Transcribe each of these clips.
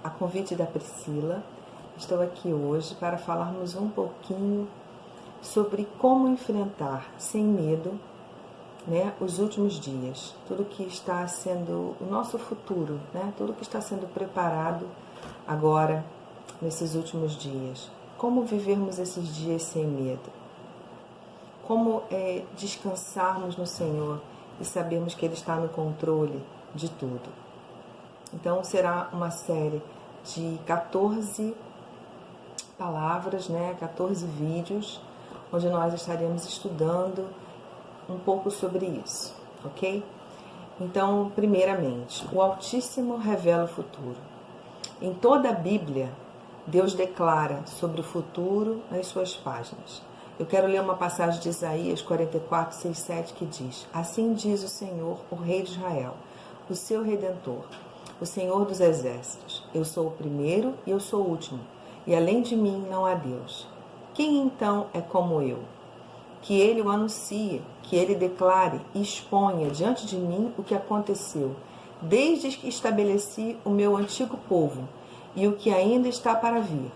A convite da Priscila, estou aqui hoje para falarmos um pouquinho sobre como enfrentar sem medo, os últimos dias, tudo que está sendo o nosso futuro, tudo que está sendo preparado agora, nesses últimos dias. Como vivermos esses dias sem medo? Como descansarmos no Senhor e sabermos que Ele está no controle de tudo. Então será uma série de 14 palavras, 14 vídeos, onde nós estaremos estudando um pouco sobre isso, ok? Então, primeiramente, o Altíssimo revela o futuro. Em toda a Bíblia, Deus declara sobre o futuro nas suas páginas. Eu quero ler uma passagem de Isaías 44, 6, 7, que diz: Assim diz o Senhor, o Rei de Israel, o seu Redentor, o Senhor dos Exércitos. Eu sou o primeiro e eu sou o último, e além de mim não há Deus. Quem então é como eu? Que ele o anuncie, que ele declare e exponha diante de mim o que aconteceu, desde que estabeleci o meu antigo povo e o que ainda está para vir.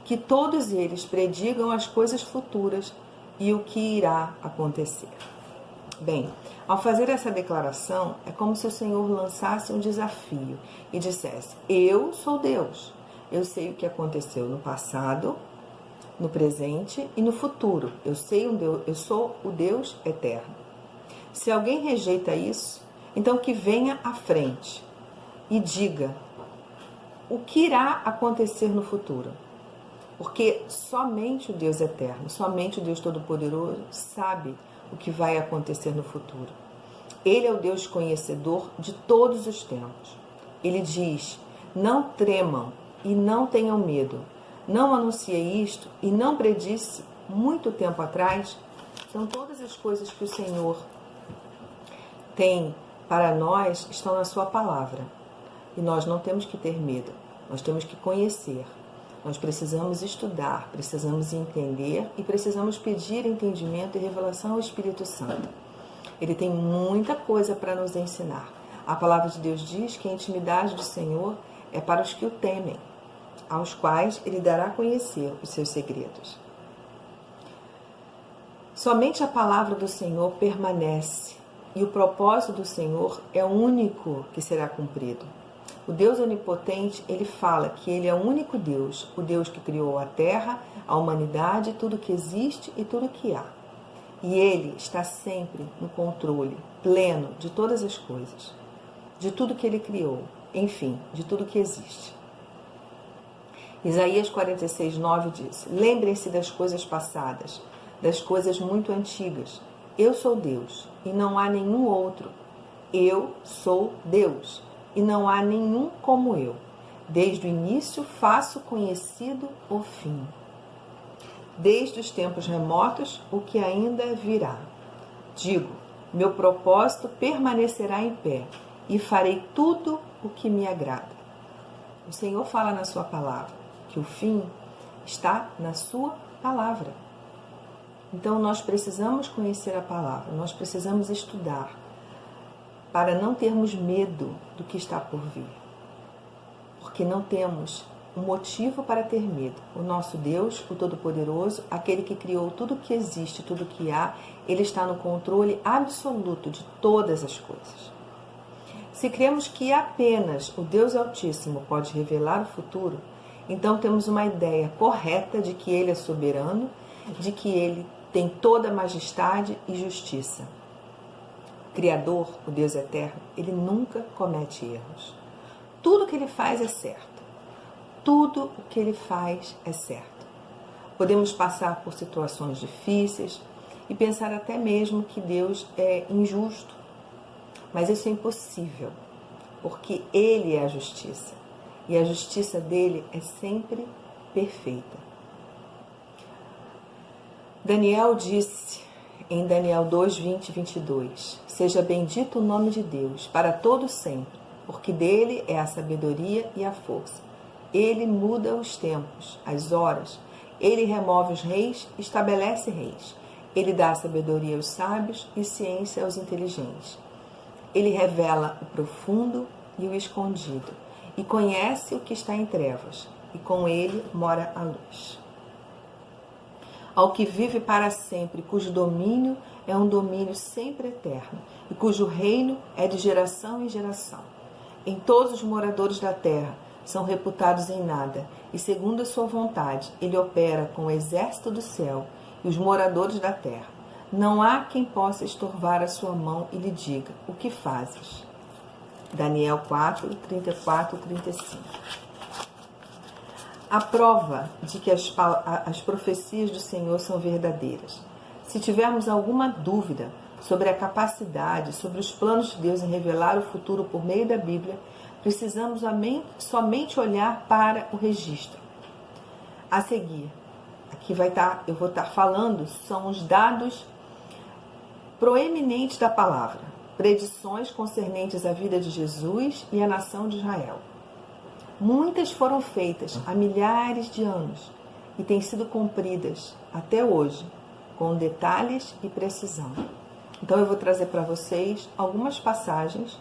Que todos eles predigam as coisas futuras e o que irá acontecer. Bem, ao fazer essa declaração, é como se o Senhor lançasse um desafio e dissesse: Eu sou Deus, eu sei o que aconteceu no passado, no presente e no futuro. Eu sou o Deus eterno. Se alguém rejeita isso, então que venha à frente e diga o que irá acontecer no futuro. Porque somente o Deus eterno, somente o Deus Todo-Poderoso sabe o que vai acontecer no futuro. Ele é o Deus conhecedor de todos os tempos. Ele diz: não tremam e não tenham medo. Não anunciei isto e não predisse muito tempo atrás. São todas as coisas que o Senhor tem para nós, estão na sua palavra. E nós não temos que ter medo, nós temos que conhecer. Nós precisamos estudar, precisamos entender e precisamos pedir entendimento e revelação ao Espírito Santo. Ele tem muita coisa para nos ensinar. A palavra de Deus diz que a intimidade do Senhor é para os que o temem, aos quais Ele dará a conhecer os seus segredos. Somente a palavra do Senhor permanece e o propósito do Senhor é o único que será cumprido. O Deus onipotente, Ele fala que Ele é o único Deus, o Deus que criou a terra, a humanidade, tudo que existe e tudo que há. E Ele está sempre no controle pleno de todas as coisas, de tudo que Ele criou, enfim, de tudo que existe. Isaías 46, 9 diz: Lembrem-se das coisas passadas, das coisas muito antigas. Eu sou Deus e não há nenhum outro. Eu sou Deus e não há nenhum como eu. Desde o início faço conhecido o fim. Desde os tempos remotos, o que ainda virá. Digo, meu propósito permanecerá em pé e farei tudo o que me agrada. O Senhor fala na sua palavra que o fim está na sua palavra. Então nós precisamos conhecer a palavra, nós precisamos estudar para não termos medo do que está por vir. Porque não temos um motivo para ter medo. O nosso Deus, o Todo-Poderoso, aquele que criou tudo que existe, tudo que há, Ele está no controle absoluto de todas as coisas. Se cremos que apenas o Deus Altíssimo pode revelar o futuro, então temos uma ideia correta de que Ele é soberano, de que Ele tem toda a majestade e justiça. O Criador, o Deus eterno, Ele nunca comete erros. Tudo que Ele faz é certo. Tudo o que Ele faz é certo. Podemos passar por situações difíceis e pensar até mesmo que Deus é injusto. Mas isso é impossível, porque Ele é a justiça. E a justiça dele é sempre perfeita. Daniel disse em Daniel 2, 20 e 22, Seja bendito o nome de Deus para todo sempre, porque dele é a sabedoria e a força. Ele muda os tempos, as horas. Ele remove os reis, estabelece reis. Ele dá sabedoria aos sábios e ciência aos inteligentes. Ele revela o profundo e o escondido. e conhece o que está em trevas, e com ele mora a luz. Ao que vive para sempre, cujo domínio é um domínio sempre eterno, e cujo reino é de geração em geração. Em todos os moradores da terra são reputados em nada, e segundo a sua vontade, ele opera com o exército do céu e os moradores da terra. Não há quem possa estorvar a sua mão e lhe diga: o que fazes? Daniel 4, 34 e 35. A prova de que as profecias do Senhor são verdadeiras. Se tivermos alguma dúvida sobre a capacidade, sobre os planos de Deus em revelar o futuro por meio da Bíblia, precisamos somente olhar para o registro. A seguir, aqui eu vou estar falando, são os dados proeminentes da palavra, predições concernentes à vida de Jesus e à nação de Israel. Muitas foram feitas há milhares de anos e têm sido cumpridas até hoje, com detalhes e precisão. Então eu vou trazer para vocês algumas passagens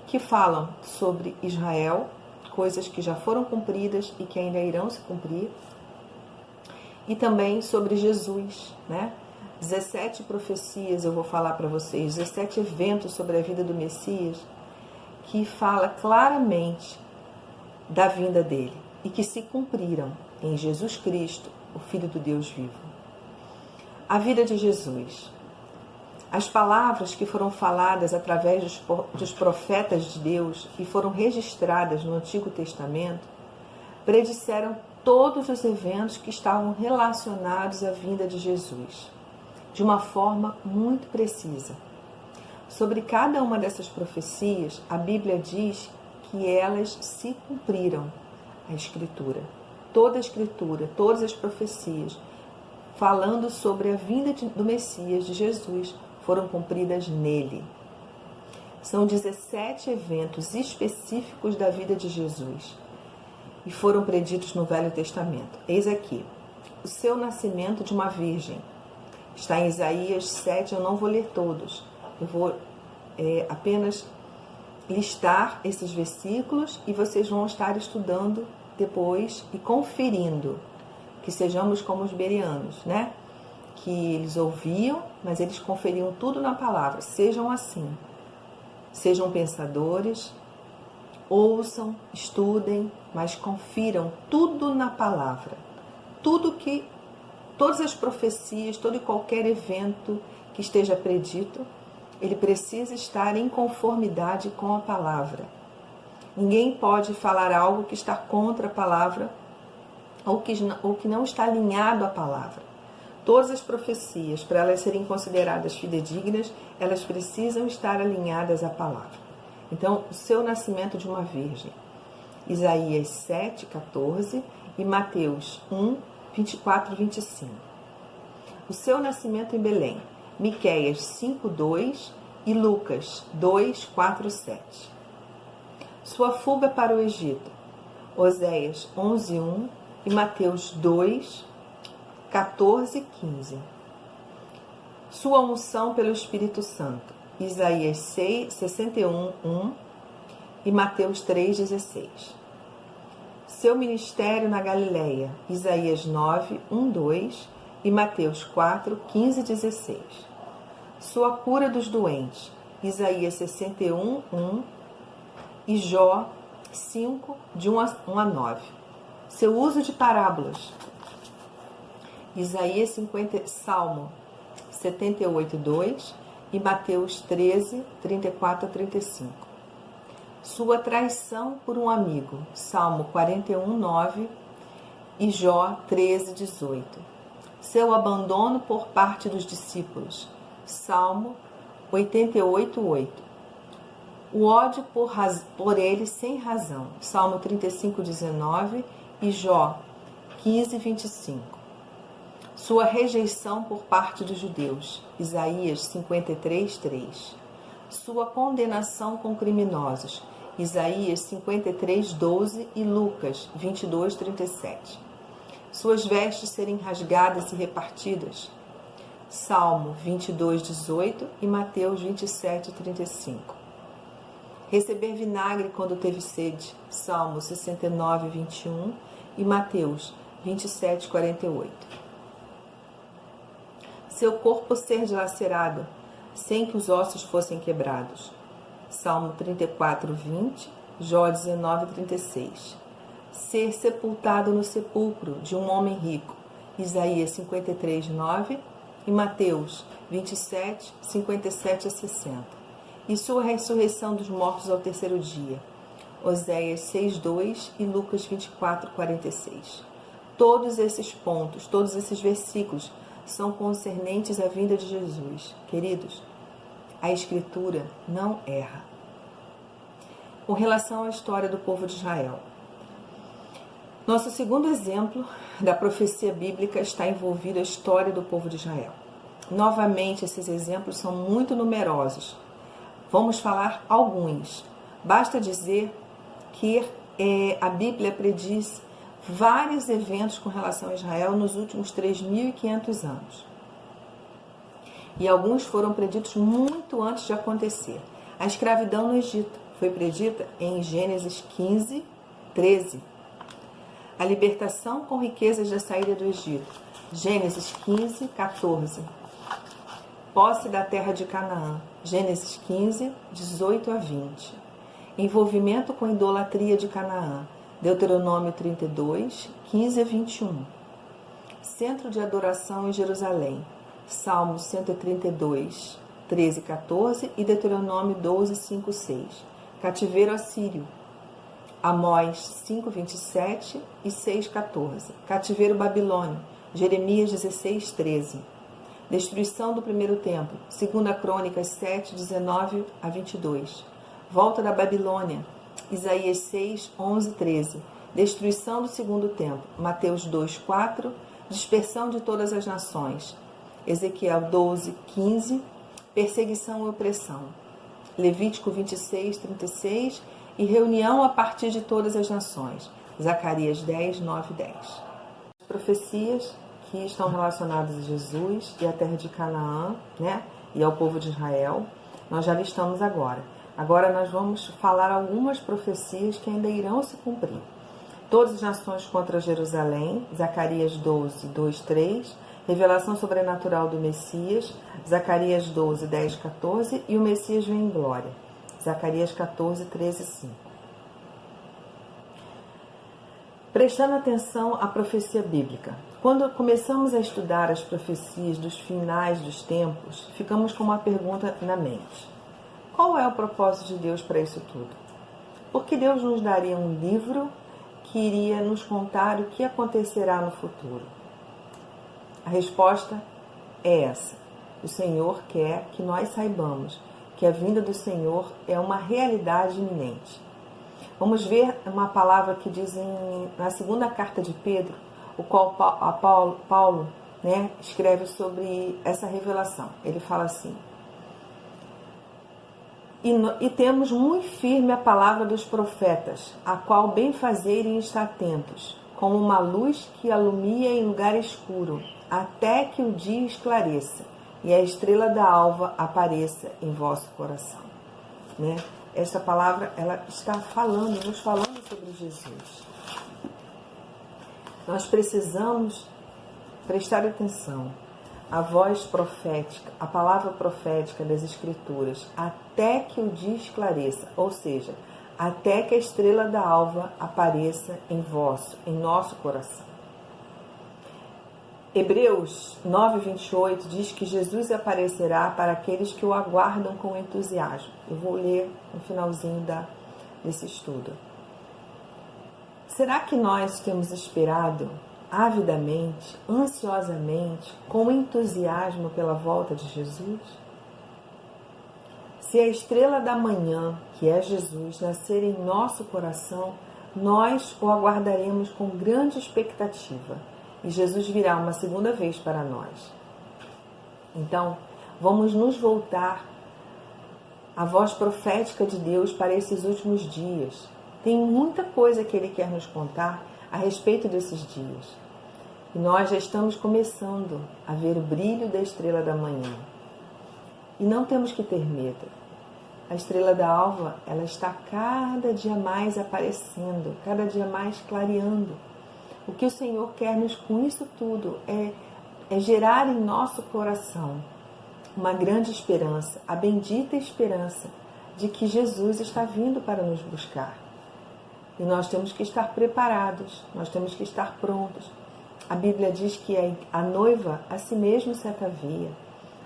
que falam sobre Israel, coisas que já foram cumpridas e que ainda irão se cumprir, e também sobre Jesus, né? 17 profecias eu vou falar para vocês, 17 eventos sobre a vida do Messias, que fala claramente da vinda dele e que se cumpriram em Jesus Cristo, o Filho do Deus vivo. A vida de Jesus. As palavras que foram faladas através dos profetas de Deus e foram registradas no Antigo Testamento predisseram todos os eventos que estavam relacionados à vinda de Jesus, de uma forma muito precisa. Sobre cada uma dessas profecias, a Bíblia diz que elas se cumpriram. A Escritura, toda a Escritura, todas as profecias falando sobre a vinda do Messias, de Jesus, foram cumpridas nele. São 17 eventos específicos da vida de Jesus e foram preditos no Velho Testamento. Eis aqui, o seu nascimento de uma virgem. Está em Isaías 7, eu não vou ler todos. Eu vou apenas listar esses versículos e vocês vão estar estudando depois e conferindo. Que sejamos como os bereanos, né? Que eles ouviam, mas eles conferiam tudo na palavra. Sejam assim. Sejam pensadores, ouçam, estudem, mas confiram tudo na palavra. Todas as profecias, todo e qualquer evento que esteja predito, ele precisa estar em conformidade com a palavra. Ninguém pode falar algo que está contra a palavra ou que não está alinhado à palavra. Todas as profecias, para elas serem consideradas fidedignas, elas precisam estar alinhadas à palavra. Então, o seu nascimento de uma virgem. Isaías 7, 14 e Mateus 1, 24 e 25. O seu nascimento em Belém. Miqueias 5, 2 e Lucas 2, 4 e 7. Sua fuga para o Egito. Oséias 11, 1 e Mateus 2, 14 e 15. Sua unção pelo Espírito Santo. Isaías 61, 1 e Mateus 3, 16. Seu ministério na Galileia. Isaías 9, 1, 2 e Mateus 4, 15 e 16. Sua cura dos doentes. Isaías 61, 1 e Jó 5, de 1 a 9. Seu uso de parábolas. Isaías 50, Salmo 78, 2 e Mateus 13, 34 a 35. Sua traição por um amigo. Salmo 41, 9 e Jó 13, 18. Seu abandono por parte dos discípulos. Salmo 88, 8. O ódio por ele sem razão. Salmo 35, 19 e Jó 15, 25. Sua rejeição por parte dos judeus. Isaías 53, 3. Sua condenação com criminosos. Isaías 53, 12 e Lucas 22, 37. Suas vestes serem rasgadas e repartidas. Salmo 22, 18 e Mateus 27, 35. Receber vinagre quando teve sede. Salmo 69, 21 e Mateus 27, 48. Seu corpo ser dilacerado, sem que os ossos fossem quebrados. Salmo 34, 20, Jó 19, 36. Ser sepultado no sepulcro de um homem rico. Isaías 53, 9 e Mateus 27, 57 a 60. E sua ressurreição dos mortos ao terceiro dia. Oséias 6:2 e Lucas 24:46. Todos esses pontos, todos esses versículos são concernentes à vinda de Jesus. Queridos, a Escritura não erra. Com relação à história do povo de Israel, nosso segundo exemplo da profecia bíblica está envolvido a história do povo de Israel. Novamente, esses exemplos são muito numerosos. Vamos falar alguns. Basta dizer que a Bíblia prediz vários eventos com relação a Israel nos últimos 3.500 anos. E alguns foram preditos muito antes de acontecer. A escravidão no Egito foi predita em Gênesis 15, 13. A libertação com riquezas da saída do Egito. Gênesis 15, 14. Posse da terra de Canaã. Gênesis 15, 18 a 20. Envolvimento com idolatria de Canaã. Deuteronômio 32, 15 a 21. Centro de adoração em Jerusalém. Salmos 132, 13 e 14 e Deuteronômio 12, 5 e 6. Cativeiro assírio. Amós 5, 27 e 6, 14. Cativeiro babilônio. Jeremias 16, 13. Destruição do primeiro templo. 2 Crônicas 7, 19 a 22. Volta da Babilônia. Isaías 6, 11 e 13. Destruição do segundo templo. Mateus 2, 4. Dispersão de todas as nações. Ezequiel 12, 15. Perseguição e opressão. Levítico 26, 36. E reunião a partir de todas as nações. Zacarias 10, 9 e 10. Profecias que estão relacionadas a Jesus e à terra de Canaã, né? E ao povo de Israel. Nós já listamos agora. Agora nós vamos falar algumas profecias que ainda irão se cumprir. Todas as nações contra Jerusalém, Zacarias 12, 2, 3. Revelação sobrenatural do Messias, Zacarias 12, 10, 14. E o Messias vem em glória, Zacarias 14, 13 e 5. Prestando atenção à profecia bíblica. Quando começamos a estudar as profecias dos finais dos tempos, ficamos com uma pergunta na mente. Qual é o propósito de Deus para isso tudo? Por que Deus nos daria um livro que iria nos contar o que acontecerá no futuro? A resposta é essa. O Senhor quer que nós saibamos que a vinda do Senhor é uma realidade iminente. Vamos ver uma palavra que diz na segunda carta de Pedro, o qual Paulo escreve sobre essa revelação. Ele fala assim: E temos muito firme a palavra dos profetas, a qual bem fazerem estar atentos, como uma luz que alumia em lugar escuro, até que o dia esclareça e a estrela da alva apareça em vosso coração. Esta palavra ela está nos falando sobre Jesus. Nós precisamos prestar atenção à voz profética, à palavra profética das Escrituras, até que o dia esclareça, ou seja, até que a estrela da alva apareça em nosso coração. Hebreus 9, 28 diz que Jesus aparecerá para aqueles que o aguardam com entusiasmo. Eu vou ler no finalzinho desse estudo. Será que nós temos esperado avidamente, ansiosamente, com entusiasmo pela volta de Jesus? Se a estrela da manhã, que é Jesus, nascer em nosso coração, nós o aguardaremos com grande expectativa e Jesus virá uma segunda vez para nós. Então, vamos nos voltar à voz profética de Deus para esses últimos dias. Tem muita coisa que Ele quer nos contar a respeito desses dias. E nós já estamos começando a ver o brilho da estrela da manhã. E não temos que ter medo. A estrela da alva, ela está cada dia mais aparecendo, cada dia mais clareando. O que o Senhor quer com isso tudo é gerar em nosso coração uma grande esperança, a bendita esperança de que Jesus está vindo para nos buscar. E nós temos que estar preparados, nós temos que estar prontos. A Bíblia diz que a noiva a si mesmo se atavia,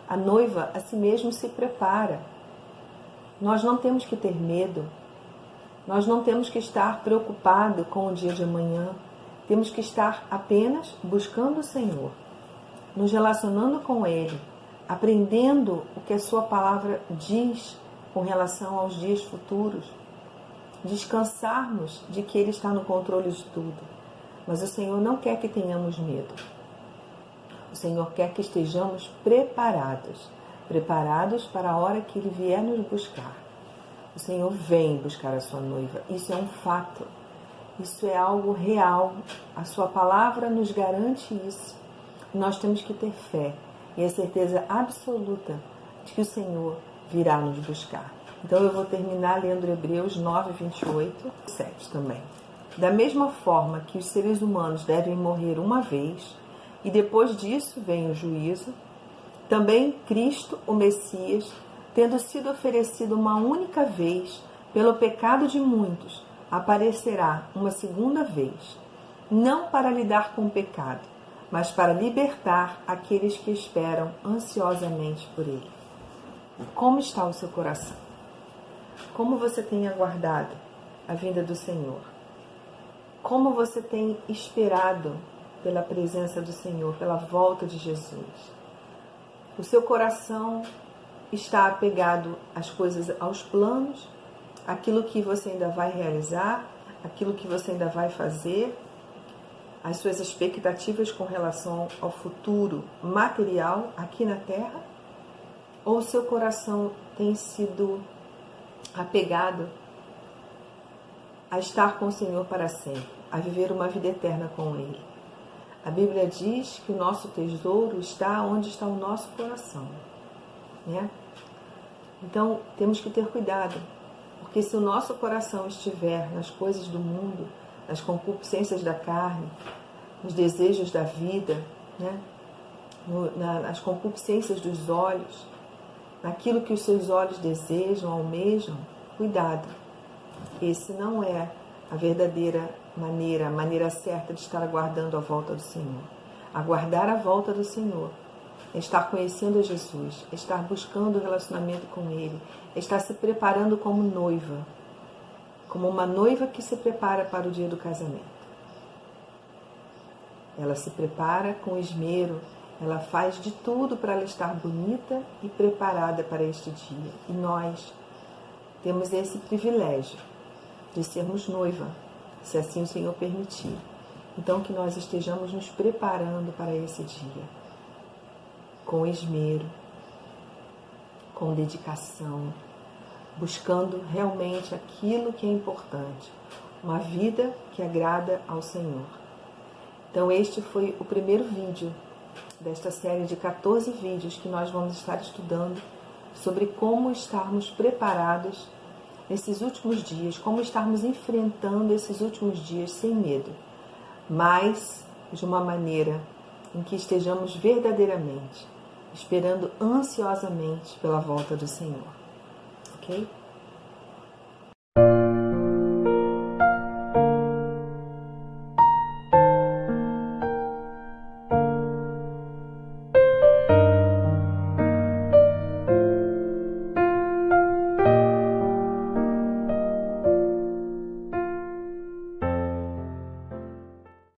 a noiva a si mesmo se prepara. Nós não temos que ter medo, nós não temos que estar preocupados com o dia de amanhã, temos que estar apenas buscando o Senhor, nos relacionando com Ele, aprendendo o que a Sua palavra diz com relação aos dias futuros, descansarmos de que Ele está no controle de tudo. Mas o Senhor não quer que tenhamos medo. O Senhor quer que estejamos preparados para a hora que Ele vier nos buscar. O Senhor vem buscar a sua noiva. Isso é um fato. Isso é algo real. A sua palavra nos garante isso. Nós temos que ter fé e a certeza absoluta de que o Senhor virá nos buscar. Então eu vou terminar lendo Hebreus 9, 28 e 7 também. Da mesma forma que os seres humanos devem morrer uma vez e depois disso vem o juízo, também Cristo, o Messias, tendo sido oferecido uma única vez pelo pecado de muitos, aparecerá uma segunda vez, não para lidar com o pecado, mas para libertar aqueles que esperam ansiosamente por Ele. Como está o seu coração? Como você tem aguardado a vinda do Senhor? Como você tem esperado pela presença do Senhor, pela volta de Jesus? O seu coração está apegado às coisas, aos planos, aquilo que você ainda vai realizar, aquilo que você ainda vai fazer, as suas expectativas com relação ao futuro material aqui na Terra? Ou o seu coração tem sido apegado a estar com o Senhor para sempre, a viver uma vida eterna com Ele? A Bíblia diz que o nosso tesouro está onde está o nosso coração, né? Então, temos que ter cuidado, porque se o nosso coração estiver nas coisas do mundo, nas concupiscências da carne, nos desejos da vida, né? Nas concupiscências dos olhos, naquilo que os seus olhos desejam, almejam, cuidado. Esse não é a verdadeira maneira, a maneira certa de estar aguardando a volta do Senhor. Aguardar a volta do Senhor é estar conhecendo Jesus, é estar buscando o relacionamento com Ele, é estar se preparando como noiva, como uma noiva que se prepara para o dia do casamento. Ela se prepara com esmero, ela faz de tudo para ela estar bonita e preparada para este dia. E nós temos esse privilégio de sermos noiva, se assim o Senhor permitir. Então que nós estejamos nos preparando para esse dia, com esmero, com dedicação, buscando realmente aquilo que é importante, uma vida que agrada ao Senhor. Então este foi o primeiro vídeo desta série de 14 vídeos que nós vamos estar estudando sobre como estarmos preparados nesses últimos dias, como estarmos enfrentando esses últimos dias sem medo, mas de uma maneira em que estejamos verdadeiramente esperando ansiosamente pela volta do Senhor. Ok?